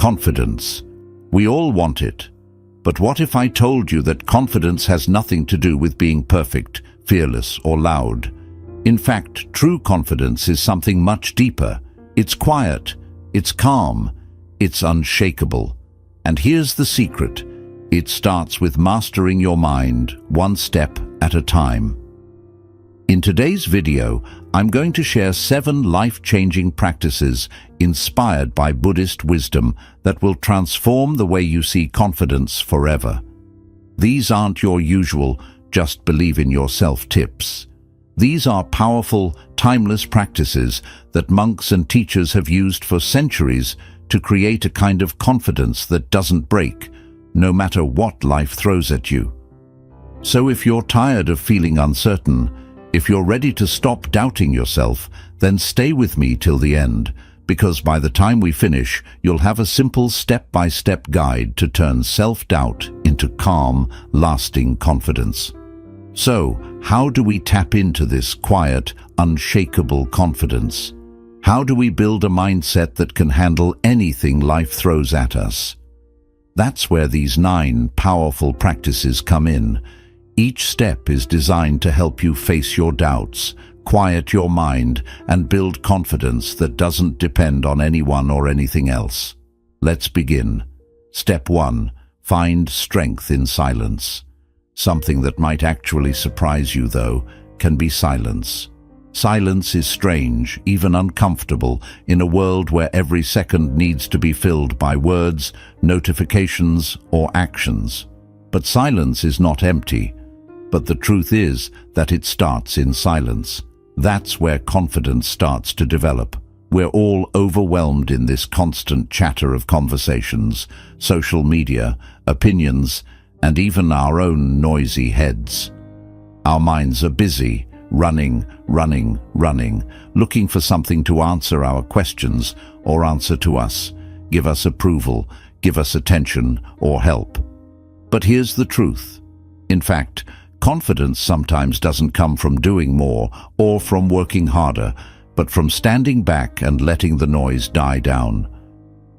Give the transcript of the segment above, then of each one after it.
Confidence. We all want it. But what if I told you that confidence has nothing to do with being perfect, fearless, or loud? In fact, true confidence is something much deeper. It's quiet, it's calm, it's unshakable. And here's the secret. It starts with mastering your mind, one step at a time. In today's video, I'm going to share 7 life-changing practices inspired by Buddhist wisdom that will transform the way you see confidence forever. These aren't your usual just believe in yourself tips. These are powerful, timeless practices that monks and teachers have used for centuries to create a kind of confidence that doesn't break, no matter what life throws at you. So if you're tired of feeling uncertain, if you're ready to stop doubting yourself, then stay with me till the end, because by the time we finish, you'll have a simple step-by-step guide to turn self-doubt into calm, lasting confidence. So, how do we tap into this quiet, unshakable confidence? How do we build a mindset that can handle anything life throws at us? That's where these 9 powerful practices come in. Each step is designed to help you face your doubts, quiet your mind, and build confidence that doesn't depend on anyone or anything else. Let's begin. Step 1. Find strength in silence. Something that might actually surprise you, though, can be silence. Silence is strange, even uncomfortable, in a world where every second needs to be filled by words, notifications, or actions. But silence is not empty. But the truth is that it starts in silence. That's where confidence starts to develop. We're all overwhelmed in this constant chatter of conversations, social media, opinions, and even our own noisy heads. Our minds are busy, running, looking for something to answer our questions or answer to us, give us approval, give us attention, or help. But here's the truth. In fact, confidence sometimes doesn't come from doing more or from working harder, but from standing back and letting the noise die down.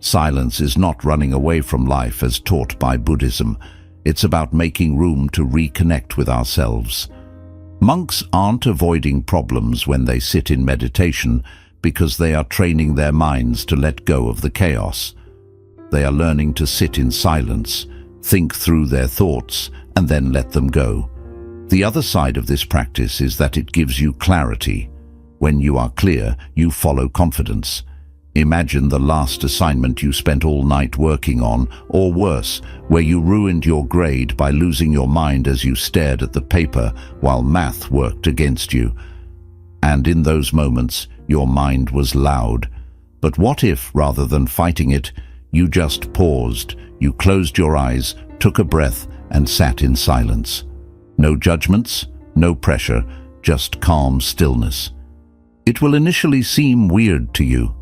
Silence is not running away from life as taught by Buddhism. It's about making room to reconnect with ourselves. Monks aren't avoiding problems when they sit in meditation because they are training their minds to let go of the chaos. They are learning to sit in silence, think through their thoughts, and then let them go. The other side of this practice is that it gives you clarity. When you are clear, you follow confidence. Imagine the last assignment you spent all night working on, or worse, where you ruined your grade by losing your mind as you stared at the paper while math worked against you. And in those moments, your mind was loud. But what if, rather than fighting it, you just paused, you closed your eyes, took a breath, and sat in silence? No judgments, no pressure, just calm stillness. It will initially seem weird to you.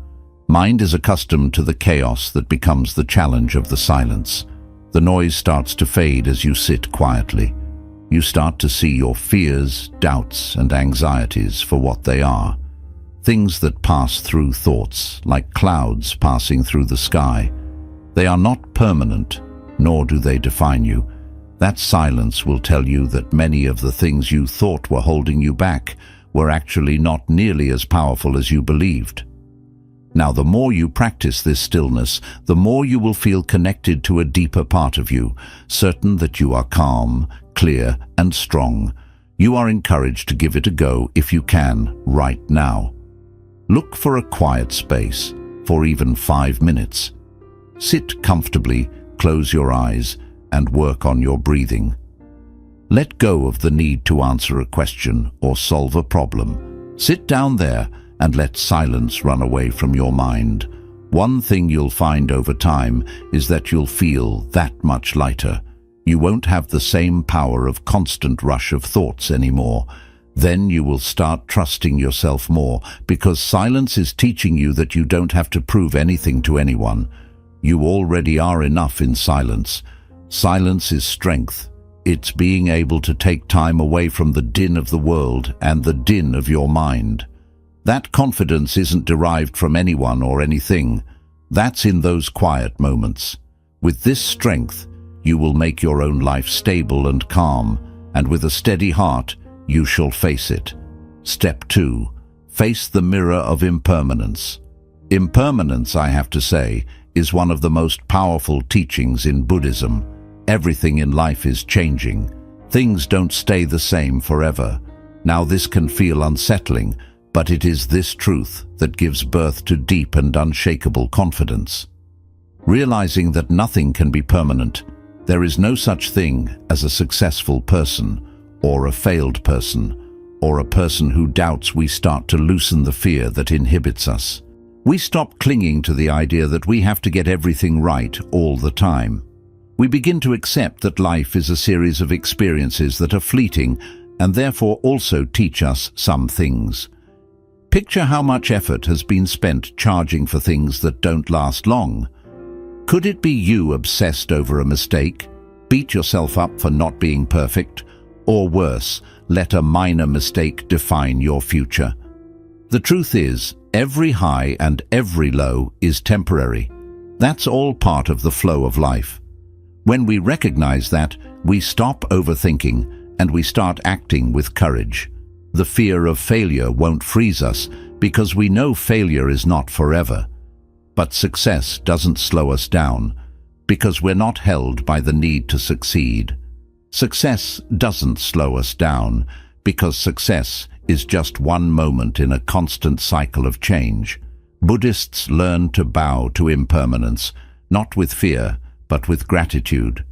Mind is accustomed to the chaos that becomes the challenge of the silence. The noise starts to fade as you sit quietly. You start to see your fears, doubts, and anxieties for what they are. Things that pass through thoughts, like clouds passing through the sky. They are not permanent, nor do they define you. That silence will tell you that many of the things you thought were holding you back were actually not nearly as powerful as you believed. Now, the more you practice this stillness, the more you will feel connected to a deeper part of you, certain that you are calm, clear, and strong. You are encouraged to give it a go if you can, right now. Look for a quiet space, for even 5 minutes. Sit comfortably, close your eyes, and work on your breathing. Let go of the need to answer a question or solve a problem. Sit down there and let silence run away from your mind. One thing you'll find over time is that you'll feel that much lighter. You won't have the same power of constant rush of thoughts anymore. Then you will start trusting yourself more, because silence is teaching you that you don't have to prove anything to anyone. You already are enough in silence. Silence is strength. It's being able to take time away from the din of the world and the din of your mind. That confidence isn't derived from anyone or anything. That's in those quiet moments. With this strength, you will make your own life stable and calm, and with a steady heart, you shall face it. Step 2. Face the mirror of impermanence. Impermanence, I have to say, is one of the most powerful teachings in Buddhism. Everything in life is changing. Things don't stay the same forever. Now this can feel unsettling, but it is this truth that gives birth to deep and unshakable confidence. Realizing that nothing can be permanent, there is no such thing as a successful person, or a failed person, or a person who doubts. We start to loosen the fear that inhibits us. We stop clinging to the idea that we have to get everything right all the time. We begin to accept that life is a series of experiences that are fleeting and therefore also teach us some things. Picture how much effort has been spent charging for things that don't last long. Could it be you obsessed over a mistake, beat yourself up for not being perfect, or worse, let a minor mistake define your future? The truth is, every high and every low is temporary. That's all part of the flow of life. When we recognize that, we stop overthinking and we start acting with courage. The fear of failure won't freeze us because we know failure is not forever. But success doesn't slow us down because we're not held by the need to succeed. Success doesn't slow us down because success is just one moment in a constant cycle of change. Buddhists learn to bow to impermanence, not with fear, but with gratitude.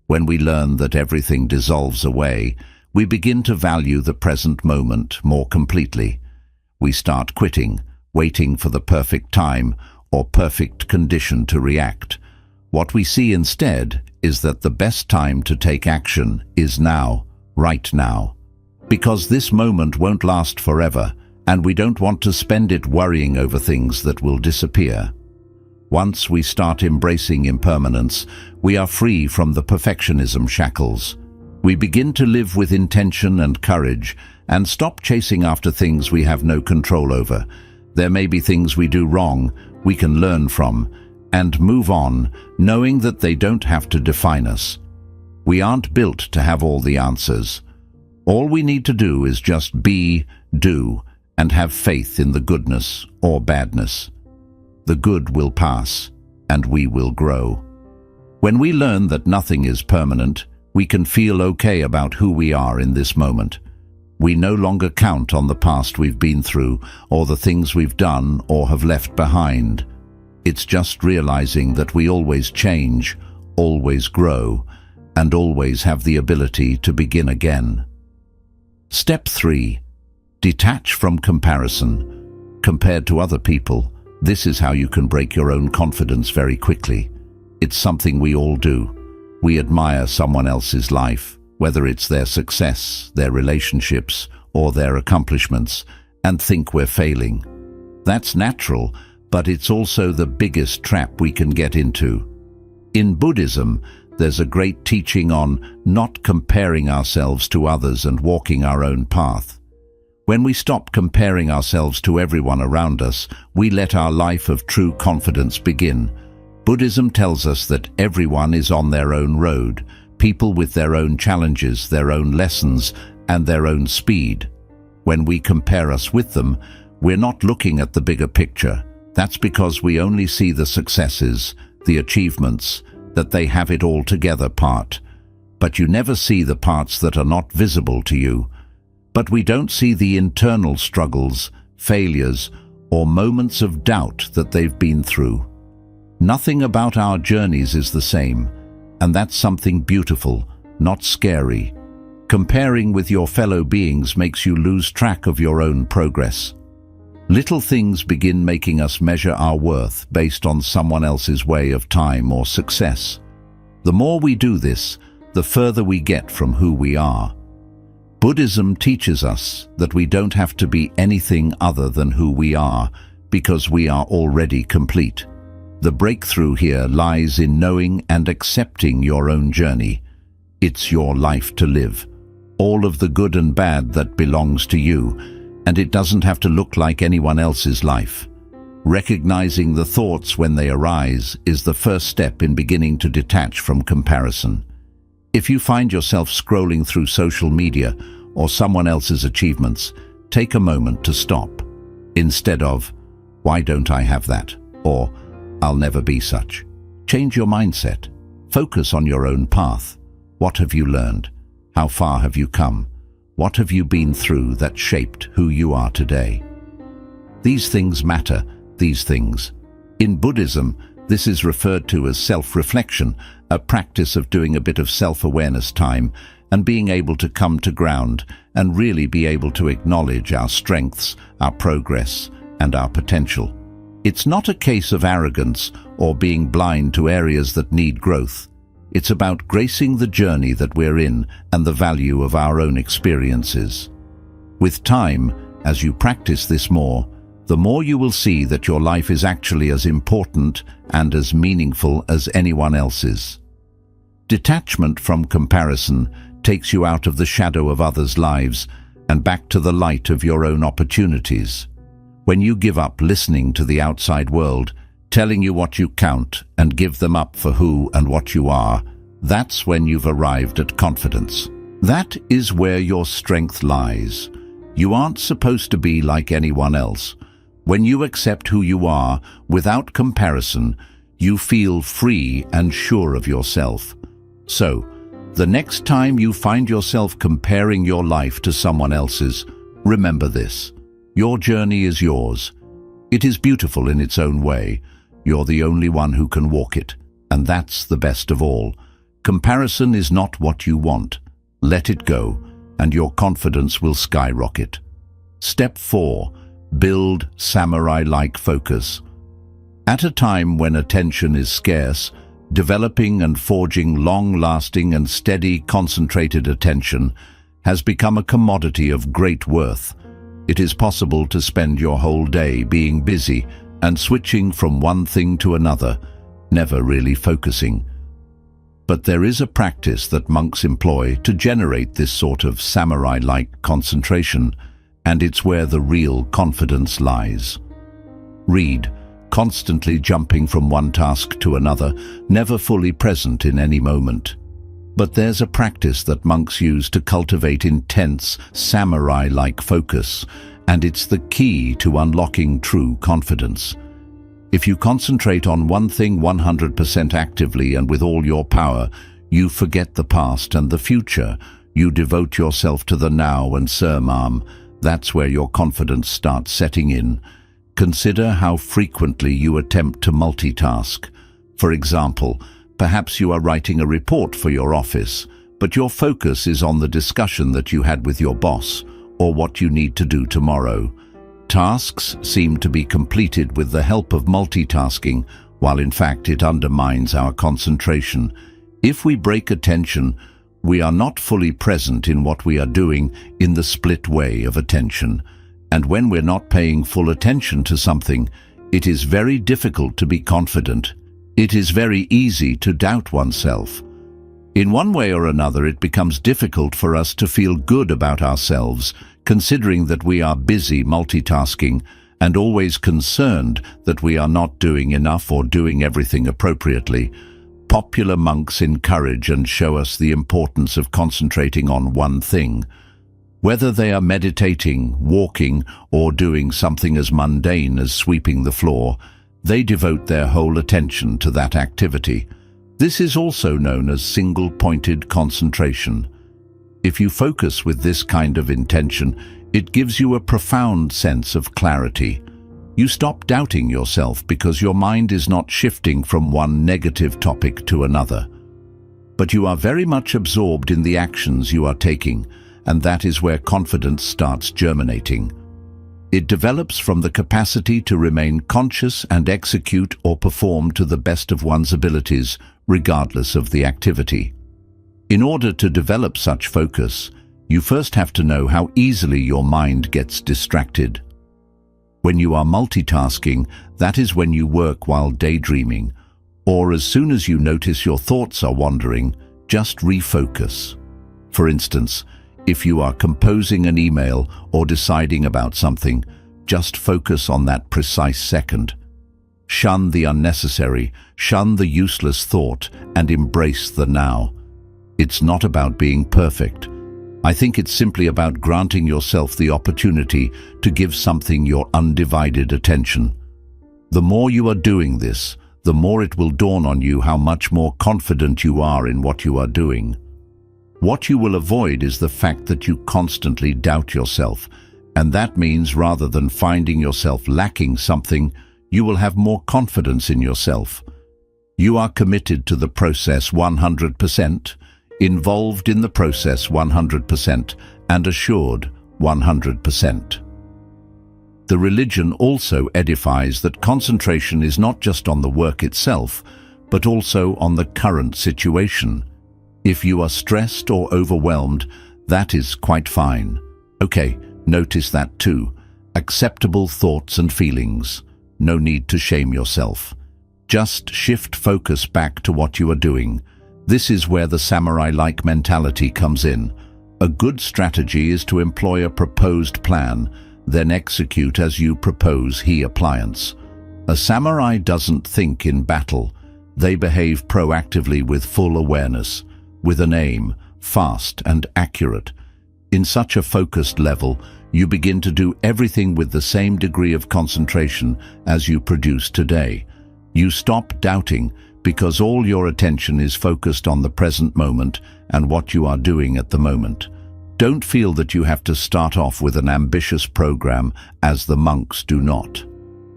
When we learn that everything dissolves away, we begin to value the present moment more completely. We start quitting, waiting for the perfect time or perfect condition to react. What we see instead is that the best time to take action is now, right now. Because this moment won't last forever, and we don't want to spend it worrying over things that will disappear. Once we start embracing impermanence, we are free from the perfectionism shackles. We begin to live with intention and courage and stop chasing after things we have no control over. There may be things we do wrong, we can learn from, and move on, knowing that they don't have to define us. We aren't built to have all the answers. All we need to do is just be, do, and have faith in the goodness or badness. The good will pass, and we will grow. When we learn that nothing is permanent, we can feel okay about who we are in this moment. We no longer count on the past we've been through, or the things we've done or have left behind. It's just realizing that we always change, always grow, and always have the ability to begin again. Step 3. Detach from comparison. Compared to other people, this is how you can break your own confidence very quickly. It's something we all do. We admire someone else's life, whether it's their success, their relationships, or their accomplishments, and think we're failing. That's natural, but it's also the biggest trap we can get into. In Buddhism, there's a great teaching on not comparing ourselves to others and walking our own path. When we stop comparing ourselves to everyone around us, we let our life of true confidence begin. Buddhism tells us that everyone is on their own road, people with their own challenges, their own lessons, and their own speed. When we compare us with them, we're not looking at the bigger picture. That's because we only see the successes, the achievements, that they have it all together part. But you never see the parts that are not visible to you. But we don't see the internal struggles, failures, or moments of doubt that they've been through. Nothing about our journeys is the same, and that's something beautiful, not scary. Comparing with your fellow beings makes you lose track of your own progress. Little things begin making us measure our worth based on someone else's way of time or success. The more we do this, the further we get from who we are. Buddhism teaches us that we don't have to be anything other than who we are, because we are already complete. The breakthrough here lies in knowing and accepting your own journey. It's your life to live, all of the good and bad that belongs to you, and it doesn't have to look like anyone else's life. Recognizing the thoughts when they arise is the first step in beginning to detach from comparison. If you find yourself scrolling through social media or someone else's achievements, take a moment to stop. Instead of, "Why don't I have that?" or "I'll never be such." Change your mindset. Focus on your own path. What have you learned? How far have you come? What have you been through that shaped who you are today? These things matter, these things. In Buddhism, this is referred to as self-reflection, a practice of doing a bit of self-awareness time and being able to come to ground and really be able to acknowledge our strengths, our progress, and our potential. It's not a case of arrogance or being blind to areas that need growth. It's about gracing the journey that we're in and the value of our own experiences. With time, as you practice this more, the more you will see that your life is actually as important and as meaningful as anyone else's. Detachment from comparison takes you out of the shadow of others' lives and back to the light of your own opportunities. When you give up listening to the outside world, telling you what you count, and give them up for who and what you are, that's when you've arrived at confidence. That is where your strength lies. You aren't supposed to be like anyone else. When you accept who you are without comparison, you feel free and sure of yourself. So, the next time you find yourself comparing your life to someone else's, remember this. Your journey is yours. It is beautiful in its own way. You're the only one who can walk it, and that's the best of all. Comparison is not what you want. Let it go, and your confidence will skyrocket. Step 4. Build samurai-like focus. At a time when attention is scarce, developing and forging long-lasting and steady concentrated attention has become a commodity of great worth. It is possible to spend your whole day being busy and switching from one thing to another, never really focusing. But there is a practice that monks employ to generate this sort of samurai-like concentration, and it's where the real confidence lies. Read, constantly jumping from one task to another, never fully present in any moment. But there's a practice that monks use to cultivate intense, samurai-like focus, and it's the key to unlocking true confidence. If you concentrate on one thing 100% actively and with all your power, you forget the past and the future. You devote yourself to the now and serene. That's where your confidence starts setting in. Consider how frequently you attempt to multitask. For example, perhaps you are writing a report for your office, but your focus is on the discussion that you had with your boss or what you need to do tomorrow. Tasks seem to be completed with the help of multitasking, while in fact it undermines our concentration. If we break attention, we are not fully present in what we are doing in the split way of attention. And when we're not paying full attention to something, it is very difficult to be confident. It is very easy to doubt oneself. In one way or another, it becomes difficult for us to feel good about ourselves, considering that we are busy multitasking and always concerned that we are not doing enough or doing everything appropriately. Popular monks encourage and show us the importance of concentrating on one thing. Whether they are meditating, walking, or doing something as mundane as sweeping the floor, they devote their whole attention to that activity. This is also known as single-pointed concentration. If you focus with this kind of intention, it gives you a profound sense of clarity. You stop doubting yourself because your mind is not shifting from one negative topic to another. But you are very much absorbed in the actions you are taking, and that is where confidence starts germinating. It develops from the capacity to remain conscious and execute or perform to the best of one's abilities, regardless of the activity. In order to develop such focus, you first have to know how easily your mind gets distracted. When you are multitasking, that is when you work while daydreaming, or as soon as you notice your thoughts are wandering, just refocus. For instance, if you are composing an email or deciding about something, Just focus on that precise second. Shun the unnecessary, shun the useless thought, and embrace the now. It's not about being perfect. I think it's simply about granting yourself the opportunity to give something your undivided attention. The more you are doing this, the more it will dawn on you how much more confident you are in what you are doing. What you will avoid is the fact that you constantly doubt yourself, and that means rather than finding yourself lacking something, you will have more confidence in yourself. You are committed to the process 100%, involved in the process 100%, and assured 100%. The religion also edifies that concentration is not just on the work itself, but also on the current situation. If you are stressed or overwhelmed, that is quite fine. Okay, notice that too. Acceptable thoughts and feelings. No need to shame yourself. Just shift focus back to what you are doing. This is where the samurai-like mentality comes in. A good strategy is to employ a proposed plan, then execute as you propose appliance. A samurai doesn't think in battle. They behave proactively with full awareness, with an aim, fast and accurate. In such a focused level, you begin to do everything with the same degree of concentration as you produce today. You stop doubting because all your attention is focused on the present moment and what you are doing at the moment. Don't feel that you have to start off with an ambitious program, as the monks do not.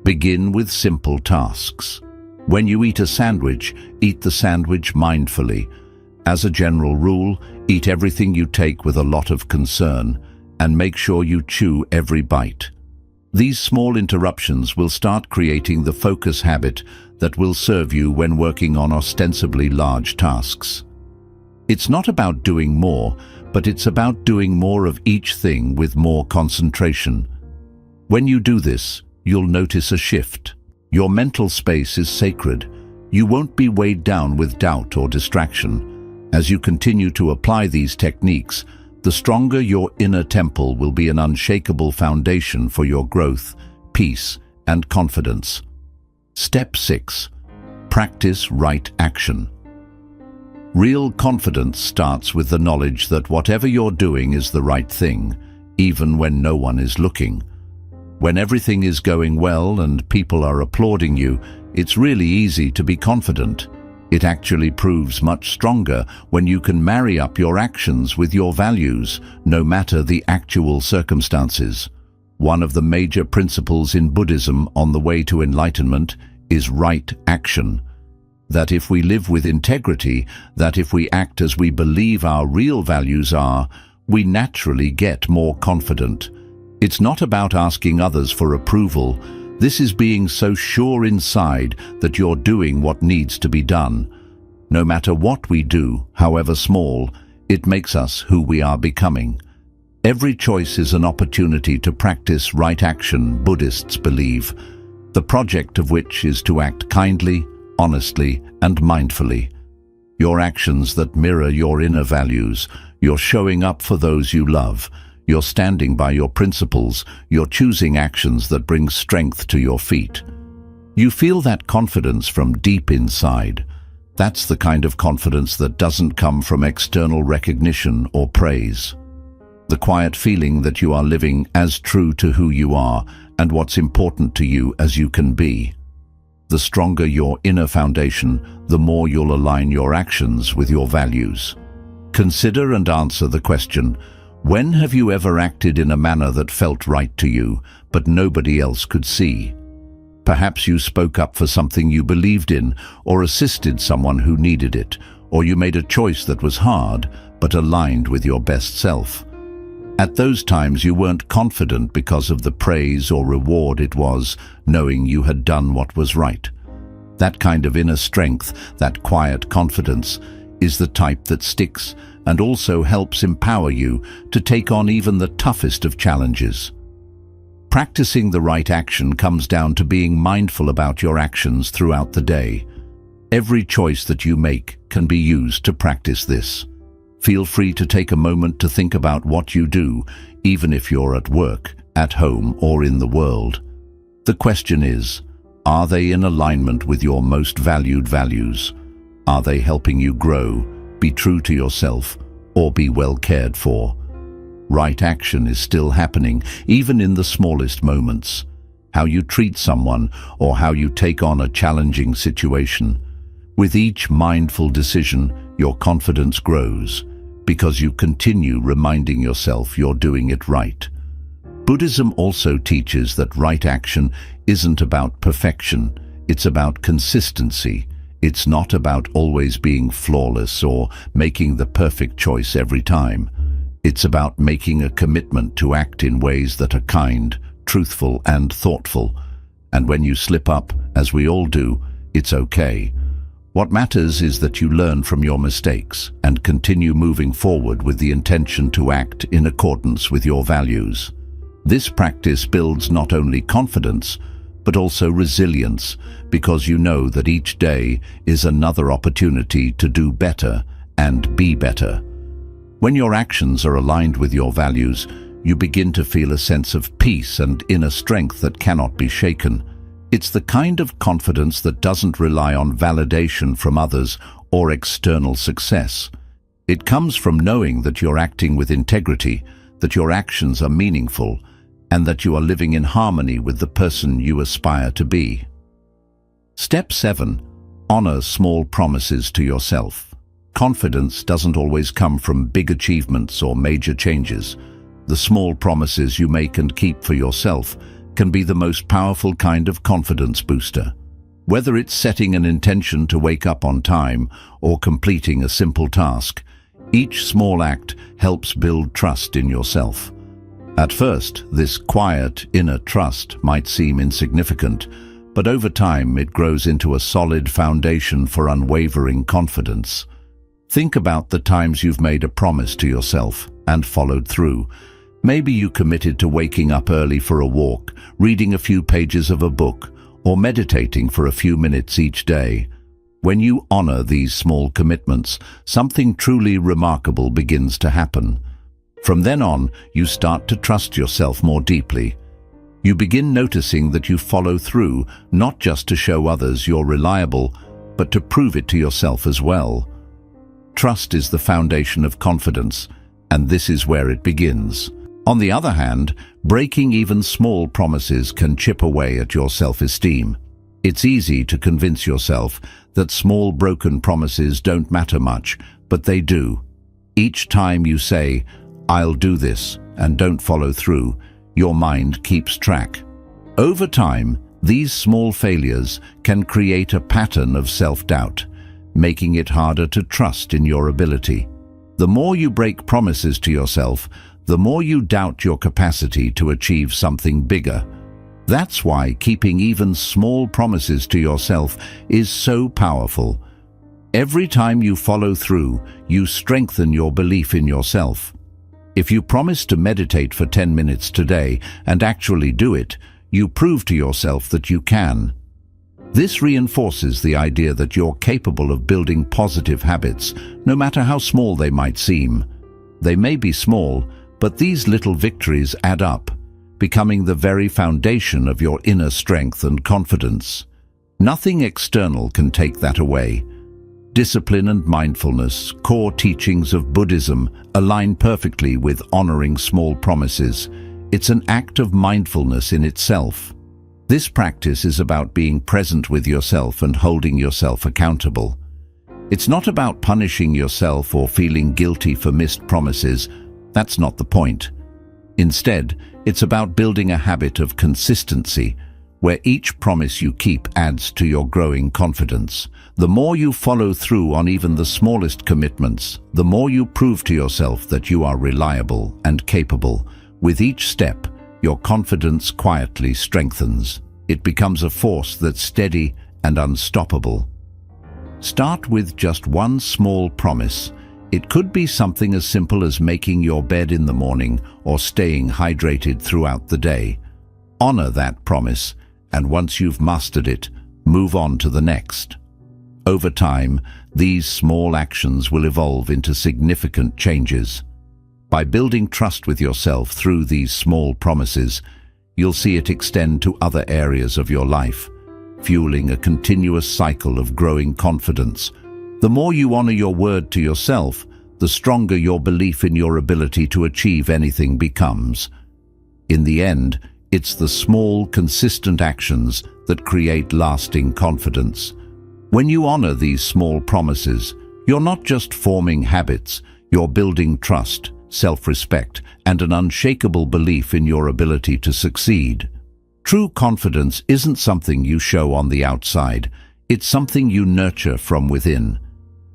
Begin with simple tasks. When you eat a sandwich, eat the sandwich mindfully. As a general rule, eat everything you take with a lot of concern, and make sure you chew every bite. These small interruptions will start creating the focus habit that will serve you when working on ostensibly large tasks. It's not about doing more, but it's about doing more of each thing with more concentration. When you do this, you'll notice a shift. Your mental space is sacred. You won't be weighed down with doubt or distraction. As you continue to apply these techniques, the stronger your inner temple will be an unshakable foundation for your growth, peace, and confidence. Step 6. Practice right action. Real confidence starts with the knowledge that whatever you're doing is the right thing, even when no one is looking. When everything is going well and people are applauding you, it's really easy to be confident. It actually proves much stronger when you can marry up your actions with your values, no matter the actual circumstances. One of the major principles in Buddhism on the way to enlightenment is right action. That if we live with integrity, that if we act as we believe our real values are, we naturally get more confident. It's not about asking others for approval. This is being so sure inside that you're doing what needs to be done. No matter what we do, however small, it makes us who we are becoming. Every choice is an opportunity to practice right action, Buddhists believe, the project of which is to act kindly, honestly, and mindfully. Your actions that mirror your inner values, you're showing up for those you love, you're standing by your principles, you're choosing actions that bring strength to your feet. You feel that confidence from deep inside. That's the kind of confidence that doesn't come from external recognition or praise. The quiet feeling that you are living as true to who you are and what's important to you as you can be. The stronger your inner foundation, the more you'll align your actions with your values. Consider and answer the question, when have you ever acted in a manner that felt right to you, but nobody else could see? Perhaps you spoke up for something you believed in, or assisted someone who needed it, or you made a choice that was hard, but aligned with your best self. At those times you weren't confident because of the praise or reward it was, knowing you had done what was right. That kind of inner strength, that quiet confidence, is the type that sticks and also helps empower you to take on even the toughest of challenges. Practicing the right action comes down to being mindful about your actions throughout the day. Every choice that you make can be used to practice this. Feel free to take a moment to think about what you do, even if you're at work, at home, or in the world. The question is, are they in alignment with your most valued values? Are they helping you grow, be true to yourself, or be well cared for? Right action is still happening, even in the smallest moments. How you treat someone, or how you take on a challenging situation. With each mindful decision, your confidence grows, because you continue reminding yourself you're doing it right. Buddhism also teaches that right action isn't about perfection, it's about consistency. It's not about always being flawless or making the perfect choice every time. It's about making a commitment to act in ways that are kind, truthful, and thoughtful. And when you slip up, as we all do, it's okay. What matters is that you learn from your mistakes and continue moving forward with the intention to act in accordance with your values. This practice builds not only confidence, but also resilience, because you know that each day is another opportunity to do better and be better. When your actions are aligned with your values, you begin to feel a sense of peace and inner strength that cannot be shaken. It's the kind of confidence that doesn't rely on validation from others or external success. It comes from knowing that you're acting with integrity, that your actions are meaningful, and that you are living in harmony with the person you aspire to be. Step 7. Honor small promises to yourself. Confidence doesn't always come from big achievements or major changes. The small promises you make and keep for yourself can be the most powerful kind of confidence booster. Whether it's setting an intention to wake up on time or completing a simple task, each small act helps build trust in yourself. At first, this quiet inner trust might seem insignificant, but over time it grows into a solid foundation for unwavering confidence. Think about the times you've made a promise to yourself and followed through. Maybe you committed to waking up early for a walk, reading a few pages of a book, or meditating for a few minutes each day. When you honor these small commitments, something truly remarkable begins to happen. From then on, you start to trust yourself more deeply. You begin noticing that you follow through, not just to show others you're reliable, but to prove it to yourself as well. Trust is the foundation of confidence, and this is where it begins. On the other hand, breaking even small promises can chip away at your self-esteem. It's easy to convince yourself that small broken promises don't matter much, but they do. Each time you say, "I'll do this," and don't follow through, your mind keeps track. Over time, these small failures can create a pattern of self-doubt, making it harder to trust in your ability. The more you break promises to yourself, the more you doubt your capacity to achieve something bigger. That's why keeping even small promises to yourself is so powerful. Every time you follow through, you strengthen your belief in yourself. If you promise to meditate for 10 minutes today and actually do it, you prove to yourself that you can. This reinforces the idea that you're capable of building positive habits, no matter how small they might seem. They may be small, but these little victories add up, becoming the very foundation of your inner strength and confidence. Nothing external can take that away. Discipline and mindfulness, core teachings of Buddhism, align perfectly with honoring small promises. It's an act of mindfulness in itself. This practice is about being present with yourself and holding yourself accountable. It's not about punishing yourself or feeling guilty for missed promises. That's not the point. Instead, it's about building a habit of consistency, where each promise you keep adds to your growing confidence. The more you follow through on even the smallest commitments, the more you prove to yourself that you are reliable and capable. With each step, your confidence quietly strengthens. It becomes a force that's steady and unstoppable. Start with just one small promise. It could be something as simple as making your bed in the morning or staying hydrated throughout the day. Honor that promise, and once you've mastered it, move on to the next. Over time, these small actions will evolve into significant changes. By building trust with yourself through these small promises, you'll see it extend to other areas of your life, fueling a continuous cycle of growing confidence. The more you honor your word to yourself, the stronger your belief in your ability to achieve anything becomes. In the end, it's the small, consistent actions that create lasting confidence. When you honor these small promises, you're not just forming habits, you're building trust, self-respect, and an unshakable belief in your ability to succeed. True confidence isn't something you show on the outside, it's something you nurture from within.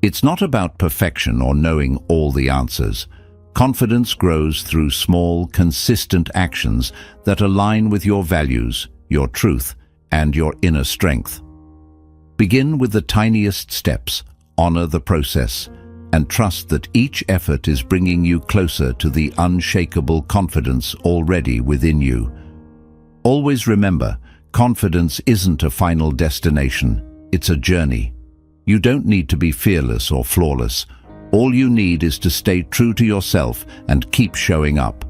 It's not about perfection or knowing all the answers. Confidence grows through small, consistent actions that align with your values, your truth, and your inner strength. Begin with the tiniest steps, honor the process, and trust that each effort is bringing you closer to the unshakable confidence already within you. Always remember, confidence isn't a final destination, it's a journey. You don't need to be fearless or flawless. All you need is to stay true to yourself and keep showing up.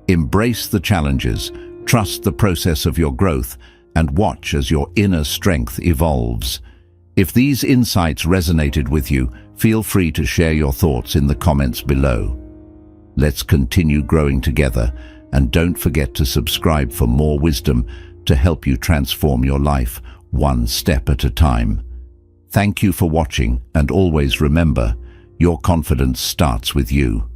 Embrace the challenges, trust the process of your growth, and watch as your inner strength evolves. If these insights resonated with you, feel free to share your thoughts in the comments below. Let's continue growing together, and don't forget to subscribe for more wisdom to help you transform your life one step at a time. Thank you for watching, and always remember, your confidence starts with you.